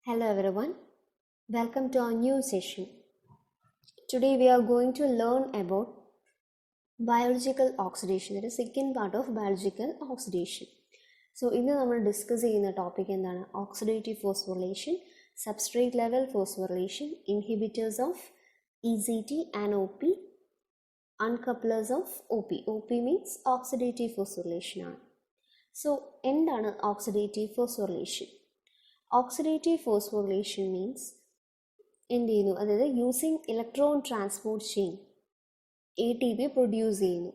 Hello everyone, welcome to our new session. Today we are going to learn about biological oxidation, that is second part of biological oxidation. So ഇന്ന് നമ്മൾ discuss ചെയ്യുന്ന topic എന്താണ്? Oxidative phosphorylation, substrate level phosphorylation, inhibitors of EZT and OP, uncouplers of OP. OP means oxidative phosphorylation ആണ്. So എന്താണ് oxidative phosphorylation? Oxidative phosphorylation means എന്ത് ചെയ്യുന്നു, അതായത് using electron transport chain ATP produce ചെയ്യുന്നു,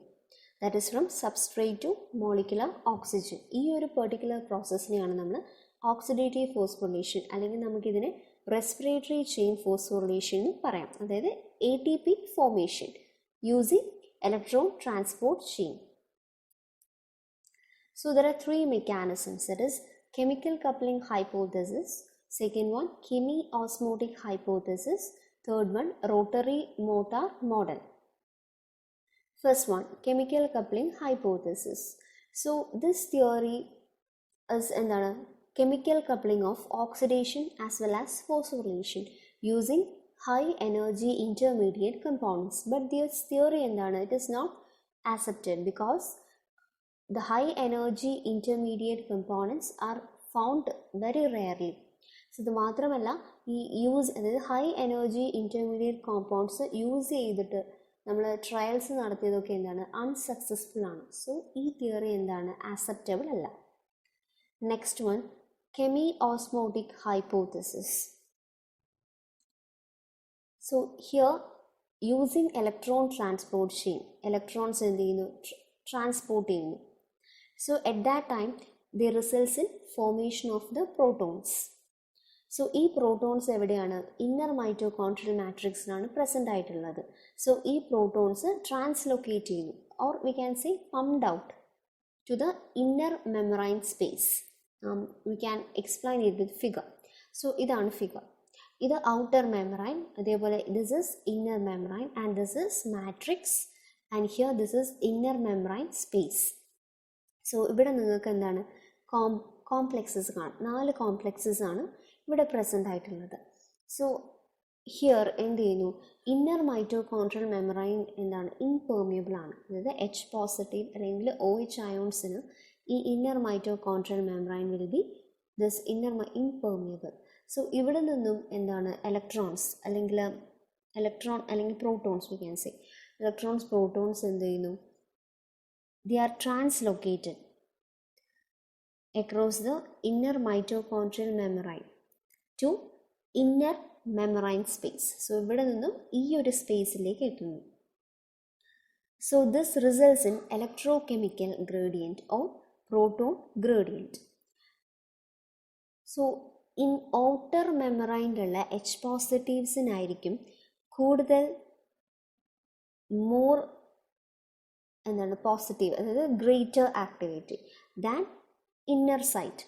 that is from substrate to molecular oxygen. ഈ ഒരു particular പ്രോസസ്സിനെയാണ് നമ്മൾ oxidative phosphorylation അല്ലെങ്കിൽ നമുക്കിതിനെ റെസ്പിറേറ്ററി ചെയിൻ ഫോസ്ഫോറിലേഷൻ എന്ന് പറയാം. അതായത് ATP formation using electron transport chain. So there are three mechanisms, that is chemical coupling hypothesis, second one chemiosmotic hypothesis, third one rotary motor model. First one, chemical coupling hypothesis. So this theory is എന്താണ്? Chemical coupling of oxidation as well as phosphorylation using high energy intermediate compounds. But this theory എന്താണ്? It is not accepted because the high energy intermediate components are found very rarely. So ഇത് മാത്രമല്ല, ഈ അതായത് high energy intermediate compounds use ചെയ്തിട്ട് നമ്മൾ trials നടത്തിയതൊക്കെ എന്താണ്? Unsuccessful ആണ്. So ഈ തിയറി എന്താണ്? ആക്സെപ്റ്റബിൾ അല്ല. Next one, chemiosmotic hypothesis. So here using electron transport chain, electrons എന്ത് ചെയ്യുന്നു? ട്രാൻസ്പോർട്ട് ചെയ്യുന്നു. So at that time they results in formation of the protons. So ഈ പ്രോട്ടോൺസ് എവിടെയാണ്? ഇന്നർ മൈറ്റോകോൺഡ്രിയൽ മാട്രിക്സിലാണ് പ്രസൻ്റ് ആയിട്ടുള്ളത്. സോ ഈ പ്രോട്ടോൺസ് ട്രാൻസ്ലൊക്കേറ്റ് ചെയ്യുന്നു, or we can say pumped out to the inner membrane space. We can explain it with figure. So ഇതാണ് figure. ഇത് outer membrane, അതേപോലെ this is inner membrane and this is matrix and here this is inner membrane space. So ഇവിടെ നിങ്ങൾക്ക് എന്താണ്? Complexes കാണാം. 4 complexes ആണ് ഇവിടെ present ആയിട്ടുള്ളത്. സോ ഹിയർ എന്ത് ചെയ്യുന്നു? ഇന്നർ മൈറ്റോകോൺഡ്രിയൽ മെമ്മറൈൻ എന്താണ്? ഇംപെർമിയബിൾ ആണ്. അതായത് H പോസിറ്റീവ് അല്ലെങ്കിൽ OH അയോൺസിന് ഈ inner mitochondrial membrane will be this impermeable. So ഇവിടെ നിന്നും എന്താണ്? ഇലക്ട്രോൺസ് അല്ലെങ്കിൽ protons, V can say electrons, protons എന്ത് ചെയ്യുന്നു? They are translocated across the inner mitochondrial membrane to inner membrane space. So ഇവിടെ നിന്നും ഈ ഒരു സ്പേസിലേക്ക് എത്തുന്നു. So this results in electrochemical gradient or proton gradient. So in outer membrane ഉള്ള H പോസിറ്റീവ്സിനായിരിക്കും കൂടുതൽ more എന്താണ്? പോസിറ്റീവ്, അതായത് greater activity than inner site.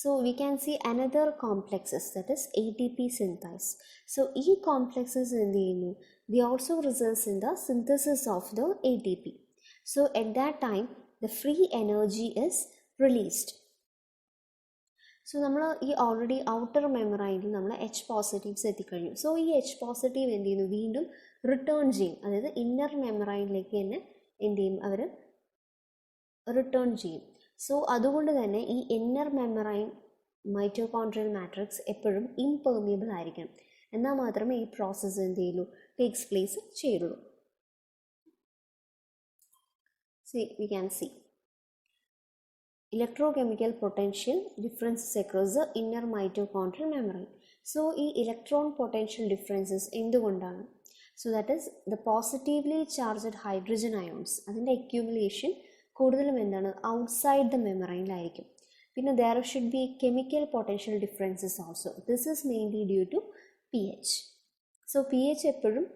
So we can see another complexes, that is ATP synthase. So ഈ complexes എന്ത് ചെയ്യുന്നു? The also results in the synthesis of the ATP. So at that time the free energy is released. So നമ്മൾ ഈ already outer മെമ്മറൈനിൽ നമ്മൾ H positives എത്തിക്കഴിഞ്ഞു. So ഈ H positive എന്ത് ചെയ്യുന്നു? വീണ്ടും റിട്ടേൺ ചെയ്യും, അതായത് ഇന്നർ മെമ്മറൈനിലേക്ക് തന്നെ എന്ത് ചെയ്യും? അവർ റിട്ടേൺ ചെയ്യും. സോ അതുകൊണ്ട് തന്നെ ഈ ഇന്നർ മെമ്മറൈൻ മൈറ്റോകോൺഡ്രിയൽ മാട്രിക്സ് എപ്പോഴും ഇംപെർമിയബിൾ ആയിരിക്കണം. എന്നാൽ മാത്രമേ ഈ പ്രോസസ്സ് എന്ത് ചെയ്യുള്ളൂ? ടേക്സ് പ്ലേസ് ചെയ്യുള്ളൂ. V can C electrochemical potential differences across the inner mitochondrial membrane. So ഈ ഇലക്ട്രോൺ പൊട്ടൻഷ്യൽ ഡിഫറൻസസ് എന്തുകൊണ്ടാണ്? So that is the positively charged hydrogen ions, അതിൻ്റെ അക്യൂമുലേഷൻ കൂടുതലും എന്താണ്? ഔട്ട്സൈഡ് ദ മെമ്മറൈനിലായിരിക്കും. പിന്നെ there should be chemical potential differences also. This is mainly due to pH. So pH എപ്പോഴും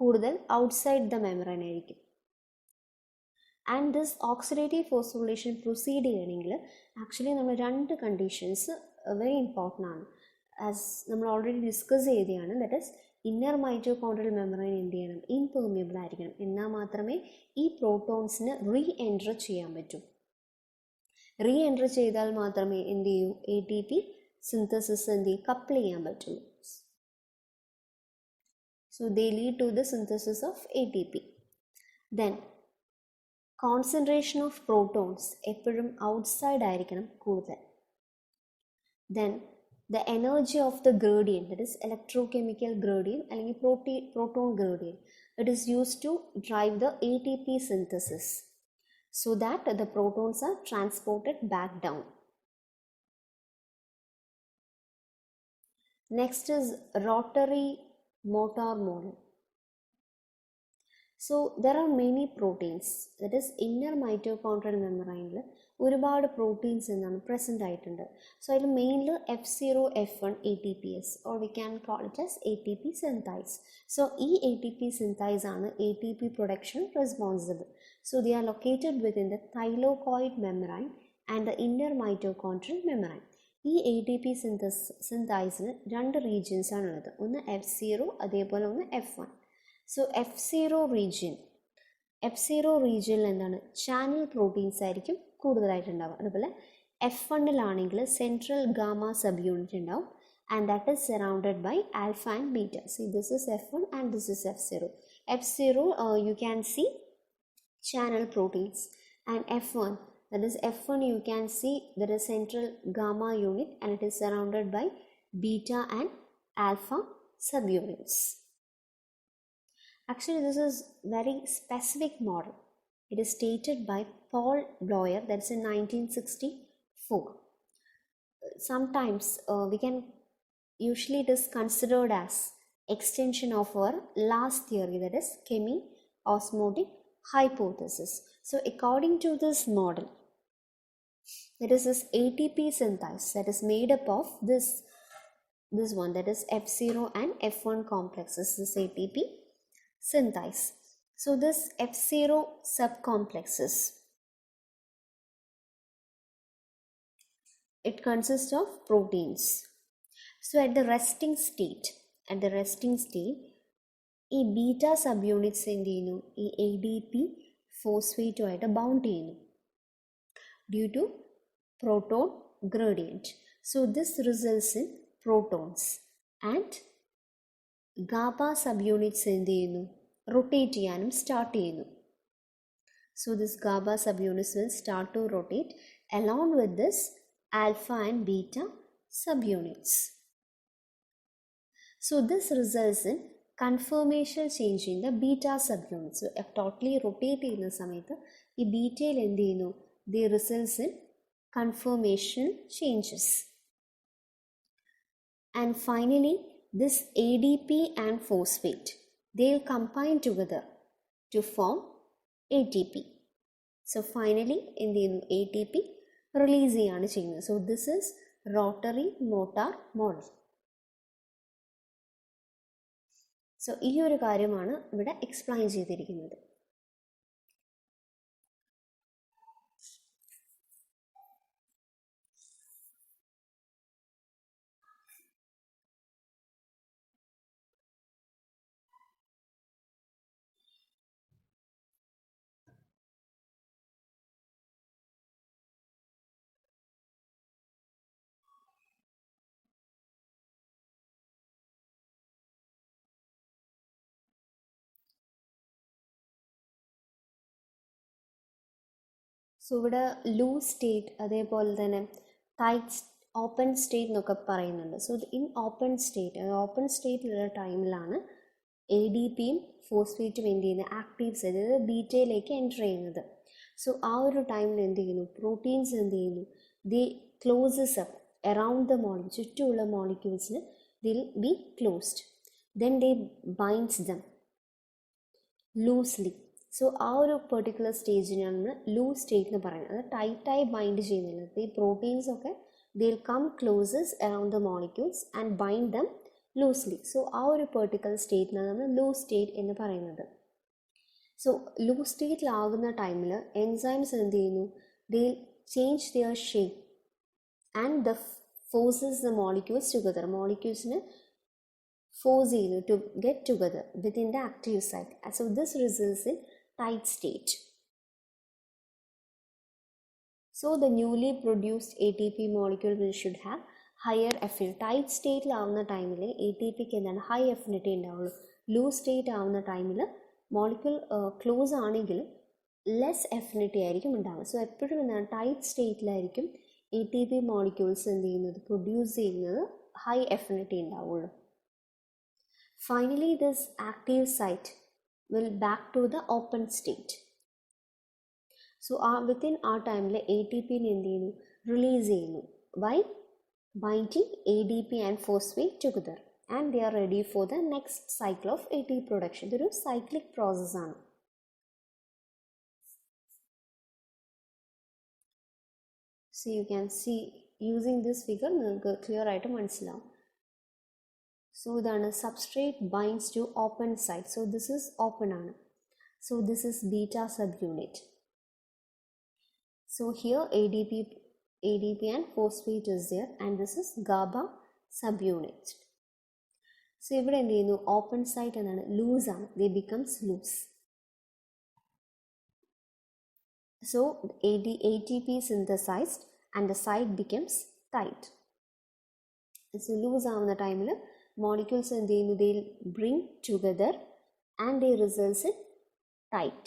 കൂടുതൽ outside the membrane ആയിരിക്കും. And this oxidative phosphorylation proceed ചെയ്യണമെങ്കിൽ actually നമ്മൾ 2 കണ്ടീഷൻസ് വെരി ഇമ്പോർട്ടൻ്റ് ആണ്. ആസ് നമ്മൾ ഓൾറെഡി ഡിസ്കസ് ചെയ്തതാണ്, that is inner mitochondrial membrane എന്ത് ചെയ്യണം? ഇംപെർമിയബിൾ ആയിരിക്കണം. എന്നാൽ മാത്രമേ ഈ പ്രോട്ടോൺസിന് റീ എൻറ്റർ ചെയ്യാൻ പറ്റൂ. റീ-എൻട്രി ചെയ്താൽ മാത്രമേ എന്ത് ചെയ്യൂ, എ ടി പി സിന്തസിസ് എന്ത് ചെയ്യും, കപ്പിൾ ചെയ്യാൻ പറ്റുള്ളൂ. So they lead to the synthesis of ATP. Then concentration of protons എപ്പോഴും outside ആയിരിക്കണം കൂടുതൽ. Then the energy of the gradient, that is electrochemical gradient അല്ലെങ്കിൽ proton gradient, it is used to drive the ATP synthesis so that the protons are transported back down. Next is rotary motor model. So there are many proteins, that is inner mitochondrial membrane ഒരുപാട് proteins എന്നാണ് present ആയിട്ടുണ്ട്. So അതിൽ mainly F0 F1 ATPase or we can call it as ATP synthase. So ഈ ATP synthase ആണ് ATP production responsible. So they are located within the thylakoid membrane and the inner mitochondrial membrane. ഈ ATP synthase രണ്ട് regions ആണുള്ളത്, ഒന്ന് F0 അതേപോലെ ഒന്ന് F1. So F0 റീജിയനിൽ എന്താണ്, ചാനൽ പ്രോട്ടീൻസ് ആയിരിക്കും കൂടുതലായിട്ടുണ്ടാവുക. അതുപോലെ F1-ലാണെങ്കിൽ സെൻട്രൽ ഗാമ സബ് യൂണിറ്റ് ഉണ്ടാവും and that is surrounded by alpha and beta. See, this is F1 and this is F0. F0 you can see channel proteins, and F1, that is F1, you can see there is central gamma unit and it is surrounded by beta and alpha subunits. Actually this is very specific model. It is stated by Paul Bloyer, that's in 1964. Sometimes we can, usually it is considered as extension of our last theory, that is chemi-osmotic hypothesis. So according to this model, it is this ATP synthase that is made up of this one, that is F0 and F1 complexes, this ATP synthase. So this F0 subcomplexes, it consists of proteins. So at the resting state ഈ beta subunits എന്ത് ചെയ്യുന്നു, ഈ ADP ഫോസ്ഫേറ്റുമായിട്ട് bound ചെയ്യുന്നു due to proton gradient. So this results in protons and gamma subunits എന്ത് ചെയ്യുന്നു, rotate ചെയ്യാനും start ചെയ്യുന്നു. So this GABA subunits will start to rotate along with this alpha and beta subunits. So this results in conformational change in the beta subunits. So totally rotate ചെയ്യുന്ന സമയത്ത് ഈ ബീറ്റയിൽ എന്ത് ചെയ്യുന്നു, they results in conformational changes. And finally this ADP and phosphate, they will combine together to form ATP. So finally എന്ത് ചെയ്യുന്നു, ATP release ചെയ്യാണ് ചെയ്യുന്നത്. So this is rotary motor model. So ഈ ഒരു കാര്യമാണ് ഇവിടെ എക്സ്പ്ലെയിൻ ചെയ്തിരിക്കുന്നത്. സോ ഇവിടെ ലൂസ് സ്റ്റേറ്റ് അതേപോലെ തന്നെ ടൈറ്റ് ഓപ്പൺ സ്റ്റേറ്റ് എന്നൊക്കെ പറയുന്നുണ്ട്. സോ ഇൻ ഓപ്പൺ സ്റ്റേറ്റിലുള്ള ടൈമിലാണ് ADPയും ഫോസ്ഫേറ്റും എന്ത് ചെയ്യുന്നത്, ആക്റ്റീവ്സ് അതായത് ബീറ്റയിലേക്ക് എൻ്റർ ചെയ്യുന്നത്. സോ ആ ഒരു ടൈമിൽ എന്ത് ചെയ്യുന്നു, പ്രോട്ടീൻസ് എന്ത് ചെയ്യുന്നു, the closes up around the molecule, ചുറ്റുമുള്ള മോളിക്യൂൾസിന് they'll be closed, then they binds them loosely. So ആ ഒരു പെർട്ടിക്കുലർ സ്റ്റേജിനാണ് നമ്മൾ ലൂസ് സ്റ്റേറ്റ് എന്ന് പറയുന്നത്. അത് ടൈറ്റായി ബൈൻഡ് ചെയ്യുന്നില്ല. ഈ പ്രോട്ടീൻസ് ഒക്കെ they'll come closer around the molecules and bind them loosely. So ആ ഒരു പെർട്ടിക്കുലർ സ്റ്റേറ്റിനാണ് നമ്മൾ ലൂസ് സ്റ്റേറ്റ് എന്ന് പറയുന്നത്. സോ ലൂസ് സ്റ്റേറ്റിലാകുന്ന ടൈമിൽ എൻസൈംസ് എന്ത് ചെയ്യുന്നു, they change their shape and the forces the molecules together. മോളിക്യൂൾസിന് ഫോഴ്സ് ചെയ്യുന്നു to get together within the active site. So this results in tight state. So the newly produced ATP molecule should have higher affinity. Tight സ്റ്റേറ്റിലാവുന്ന ടൈമിൽ ATPക്ക് എന്താണ് high affinity ഉണ്ടാവുള്ളൂ. Loose state ആവുന്ന ടൈമിൽ molecule close ആണെങ്കിലും less affinity ആയിരിക്കും ഉണ്ടാവുക. സോ എപ്പോഴും എന്താണ് ടൈറ്റ് സ്റ്റേറ്റിലായിരിക്കും ATP മോളിക്യൂൾസ് എന്ത് ചെയ്യുന്നത്, പ്രൊഡ്യൂസ് ചെയ്യുന്നത് ഹൈ അഫിനിറ്റി ഉണ്ടാവുള്ളൂ. Finally this active site will back to the open state. So within our time ATP എന്ത് ചെയ്യുന്നു, റിലീസ് ചെയ്യുന്നു by binding ADP and phosphate together, and they are ready for the next cycle of ATP production. ഇതൊരു cyclic process ആണ്. So you can see using this figure നിങ്ങൾക്ക് clear ആയിട്ട് മനസ്സിലാവും. So ഇതാണ് substrate binds to open site. So this is open ആണ്. So this is beta subunit. So here ADP and phosphate is there, and this is GABA subunit. So ഇവിടെ എന്ത് ചെയ്യുന്നു, open site എന്നാണ്, loose ആണ്, they becomes loose. So ATP synthesized and the site becomes tight. So loose ആവുന്ന ടൈമിൽ molecules എന്ത് ചെയ്യുന്നു, they bring together and they results in tight.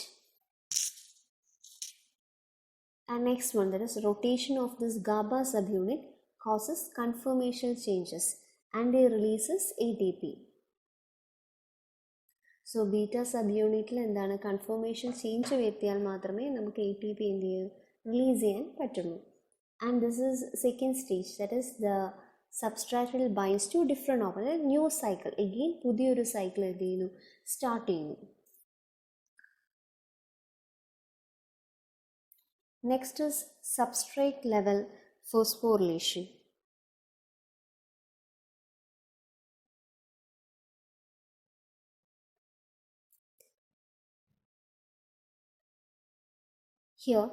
And next one, that is rotation of this GABA subunit causes conformational changes and they releases ATP. So beta subunitൽ എന്താണ്, conformation change വരുത്തിയാൽ മാത്രമേ നമുക്ക് ATP എന്ത് ചെയ്യൂ, release ചെയ്യാൻ പറ്റുള്ളൂ. And this is second stage, that is the substrate will binds to different open, new cycle, again പുതിയൊരു cycle എന്ത് ചെയ്യുന്നു, സ്റ്റാർട്ട് ചെയ്യുന്നു. Next is substrate level phosphorylation. Here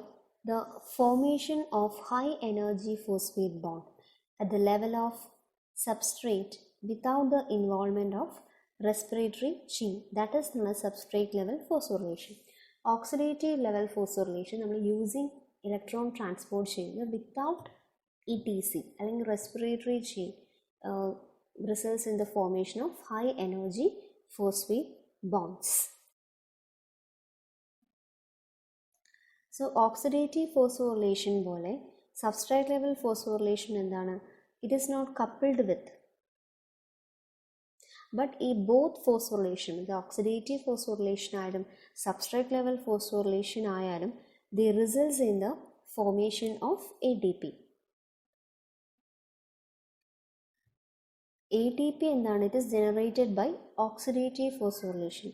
the formation of high energy phosphate bond at the level of substrate without the involvement of respiratory chain, that is known as substrate level phosphorylation. Oxidative level phosphorylation നമ്മൾ using electron transport ചെയ്യുന്നത് without ETC അല്ലെങ്കിൽ respiratory chain results in the formation of high energy phosphate bonds. So oxidative phosphorylation പോലെ substrate level phosphorylation എന്താണ്, it is not coupled with, but ഈ both phosphorylation, the oxidative phosphorylation ആയാലും substrate level phosphorylation ആയാലും they results in the formation of ATP. ATP എന്താണ്, it is generated by oxidative phosphorylation.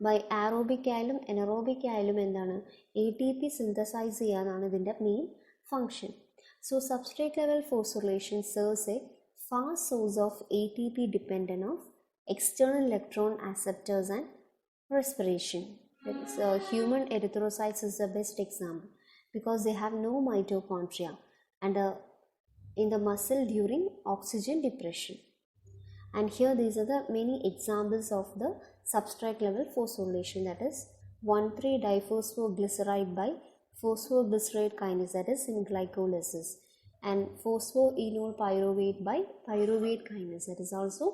by aerobic ആയാലും anaerobic ആയാലും എന്താണ്, ATP synthesize ചെയ്യാനാണ് ഇതിൻ്റെ main function. So substrate level phosphorylation serves a fast source of ATP dependent of external electron acceptors and respiration. Human erythrocytes is the best example because they have no mitochondria and in the muscle during oxygen depression. And here these are the many examples of the substrate level phosphorylation, that is 1,3-diphosphoglyceride by phosphoglyceride kinase, that is in glycolysis, and phosphoenol pyruvate by pyruvate kinase, that is also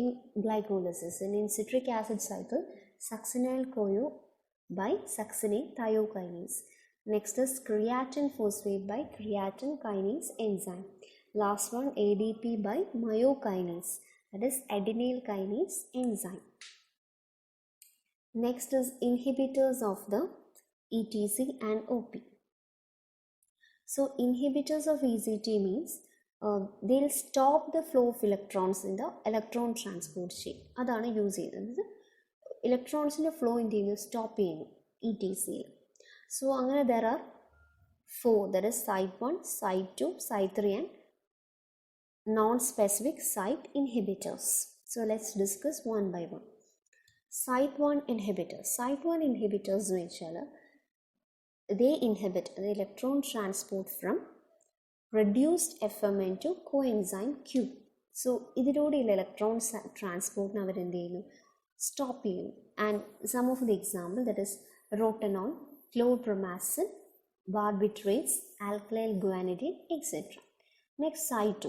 in glycolysis. And in citric acid cycle, succinyl CoA by succinate thiokinase. Next is creatine phosphate by creatine kinase enzyme. Last one, ADP by myokinase, that is adenyl kinase enzyme. Next is inhibitors of the ETC and OP. So inhibitors of ECT means they'll stop the flow of electrons in the electron transport chain. അതാണ് use ചെയ്യുന്നത്. ഇലക്ട്രോൺസിൻ്റെ flow എന്ത് ചെയ്യുന്നു, stop ചെയ്യുന്നു ETC. So അങ്ങനെ there are 4, that is site 1, site 2, site 3 and non-specific site inhibitors. So let's discuss one by one. Site 1 inhibitors. Site 1 inhibitors എന്ന് വെച്ചാൽ they inhibit the electron transport from reduced FMN to coenzyme Q. So ഇതിലൂടെയുള്ള electron transportന് അവരെന്ത് ചെയ്യുന്നു, stop ചെയ്യുന്നു. And some of the example, that is rotenone, chlorpromazine, barbiturates, alkyl guanidine, etc. Next, Cy2.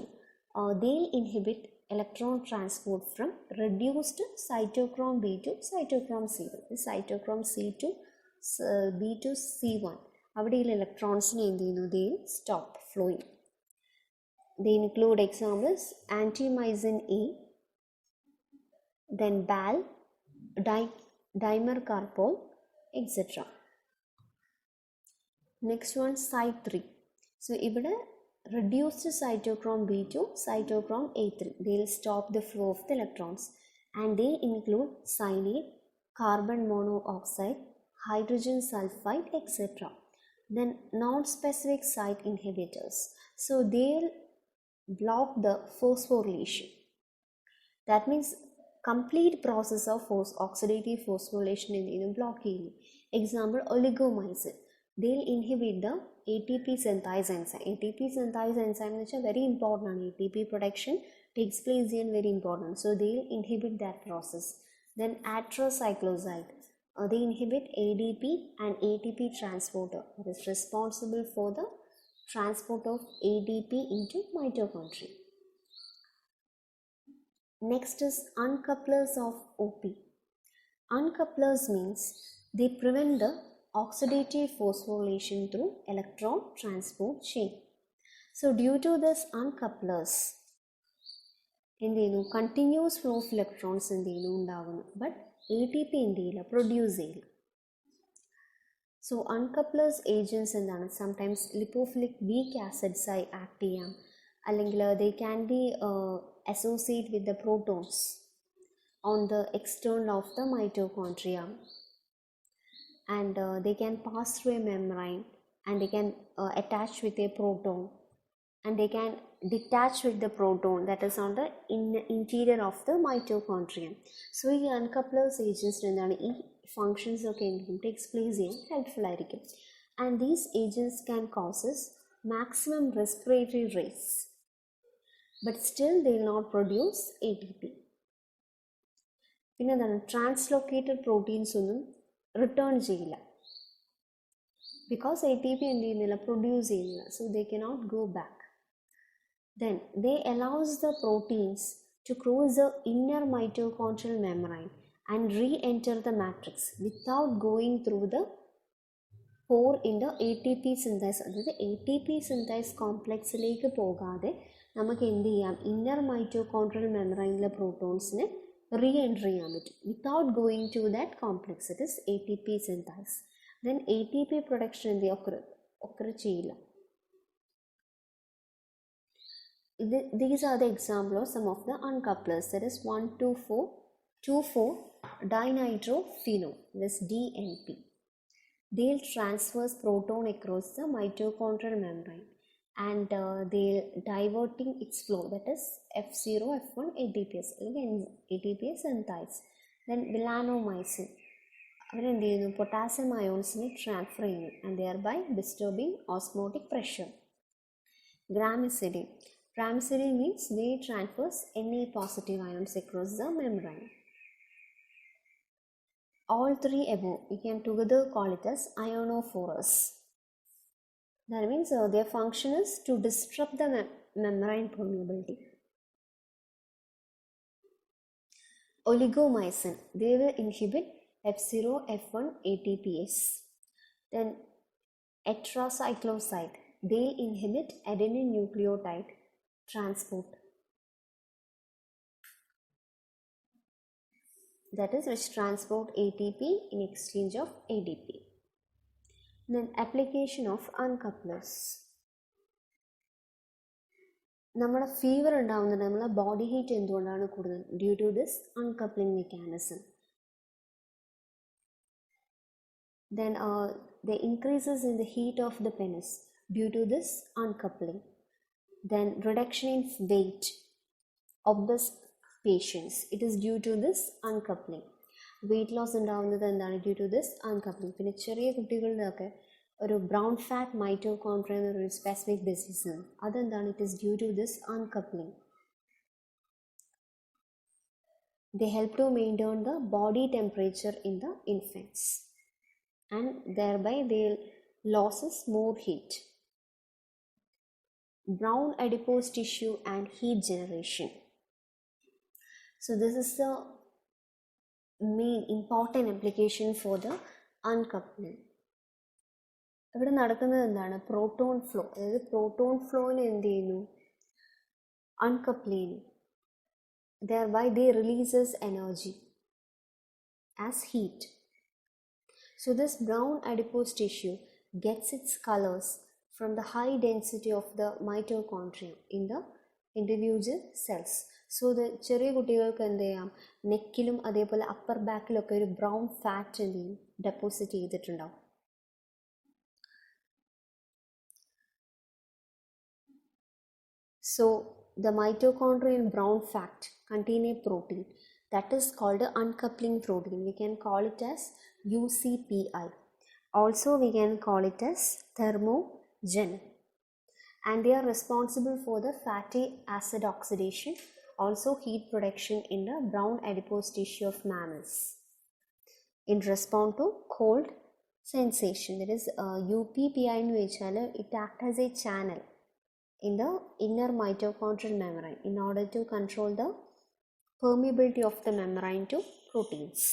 They'll inhibit electron transport from reduced cytochrome B to cytochrome C1. The cytochrome C2, B to C1. അവിടെയുള്ള ഇലക്ട്രോൺസിനെ എന്ത് ചെയ്യുന്നു? They stop flowing. They include examples antimycin A, then BAL, dimercarpol, etc. Next one, Cy3. So ഇവിടെ reduced cytochrome B to cytochrome A3. They will stop the flow of the electrons, and they include cyanide, carbon monoxide, hydrogen sulfide, etc. Then non-specific site inhibitors. So they will block the phosphorylation. That means complete process of oxidative phosphorylation in block. Example, oligomycin. They'll inhibit the ATP synthase enzyme. ATP synthase enzyme is very important. ATP production takes place in very important. So they'll inhibit that process. Then atrocycloside. They inhibit ADP and ATP transporter. That is responsible for the transport of ADP into mitochondria. Next is uncouplers of OP. Uncouplers means they prevent the oxidative phosphorylation through electron transport chain. So due to this uncouplers, continuous flow of electrons but ATP produce. So uncouplers agents sometimes lipophilic weak acids act ചെയ്യാം, അല്ലെങ്കിൽ they can be associated with the protons on the external of the mitochondria, and they can pass through a membrane, and they can attach with a proton, and they can detach with the proton that is on the interior of the mitochondrium. So ഈ uncouplers agents ഈ functions ഒക്കെ takes place ചെയ്യാൻ helpful ആയിരിക്കും. And these agents can causes maximum respiratory rates, but still they will not produce ATP. പിന്നെ എന്താണ്, ട്രാൻസ്ലോക്കേറ്റഡ് proteins ഒന്നും return ചെയ്യില്ല, because ATP എന്ത് ചെയ്യുന്നില്ല, പ്രൊഡ്യൂസ് ചെയ്യുന്നില്ല. So they cannot go back. Then they allows the proteins to cross the inner mitochondrial membrane and re-enter the matrix without going through the pore in the ATP synthase. അതായത് ATP synthase കോംപ്ലക്സിലേക്ക് പോകാതെ നമുക്ക് എന്ത് ചെയ്യാം, inner mitochondrial മെമ്പറൈനിലെ പ്രോട്ടോൺസിനെ re-enter ചെയ്യാൻ പറ്റും without going to that complex. It is ATP synthase. Then ATP production എന്ത് occur ചെയ്യില്ല. These are the examples of some of the uncouplers. That is 1,2,4-dinitrophenol, this DNP. They'll transfer proton across the mitochondrial membrane, and they'll diverting its flow, that is F0, F1 ATPase, ATPase synthase. Then vilanomycin, അവരെന്ത് ചെയ്യുന്നു, potassium അയോൺസിനെ transfer ചെയ്യുന്നു, and thereby disturbing osmotic pressure. Gramicidine means they transfers any positive ions across the membrane. All three above we can together call it as ionophores. That means their function is to disrupt the membrane permeability. Oligomycin, they will inhibit F0, F1 ATPase. Then atrocycloside, they inhibit adenine nucleotide transport, that is which transport ATP in exchange of ADP. Then application of uncouplers. നമ്മുടെ fever ഉണ്ടാകുന്നത് നമ്മളെ body heat എന്തുകൊണ്ടാണ് കൂടുതൽ? Due to this uncoupling mechanism. Then the increases in the heat of the penis due to this uncoupling. Then reduction in weight of the patients, it is due to this uncoupling. Weight loss ഉണ്ടാവുന്നത് എന്താണ്? Due to this uncoupling. പിന്നെ ചെറിയ കുട്ടികളുടെയൊക്കെ ഒരു brown fat mitochondria എന്നൊരു specific disease, അതെന്താണ്? It is due to this uncoupling. They help to maintain the body temperature in the infants, and thereby they loses more heat. Brown adipose tissue and heat generation. So this is the main important application for the uncoupling. ഇവിടെ നടക്കുന്നത് എന്താണ്? Proton flow. അതായത് proton ഫ്ലോയിൽ എന്ത് ചെയ്യുന്നു? അൺകപ്പിൾ ചെയ്യുന്നു. Thereby they releases energy as heat. So this brown adipose tissue gets its colors from the high density of the mitochondria in the individual cells. So the ചെറിയ കുട്ടികൾക്ക് എന്ത് ചെയ്യാം? നെക്കിലും അതേപോലെ അപ്പർ ബാക്കിലൊക്കെ ഒരു ബ്രൗൺ ഫാറ്റ് എന്ത് ചെയ്യും? ഡെപ്പോസിറ്റ് ചെയ്തിട്ടുണ്ടാവും. So the mitochondrial brown fat contain a protein that is called an uncoupling protein. We can call it as UCPI. Also we can call it as thermogen. And they are responsible for the fatty acid oxidation, also heat production in the brown adipose tissue of mammals in response to cold sensation. That is UPPI in which it acts as a channel in the inner mitochondrial membrane in order to control the permeability of the membrane to proteins.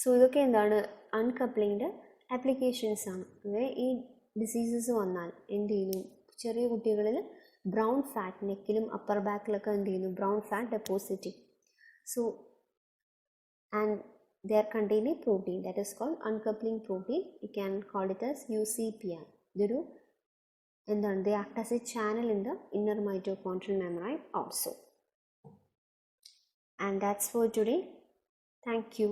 So ഇതൊക്കെ എന്താണ്? അൺകപ്ലിങ്ങിൻ്റെ applications ആണ്. ഈ diseases വന്നാൽ എന്ത് ചെയ്യുന്നു? ചെറിയ കുട്ടികളിൽ brown fat നെക്കിലും upper ബാക്കിലൊക്കെ എന്ത് ചെയ്യുന്നു? Brown fat deposit. So and they are contain a protein that is called uncoupling protein. You can call it as UCPI. ഇതൊരു എന്താണ്? They act as a channel in the inner mitochondrial membrane also. And that's for today. Thank you.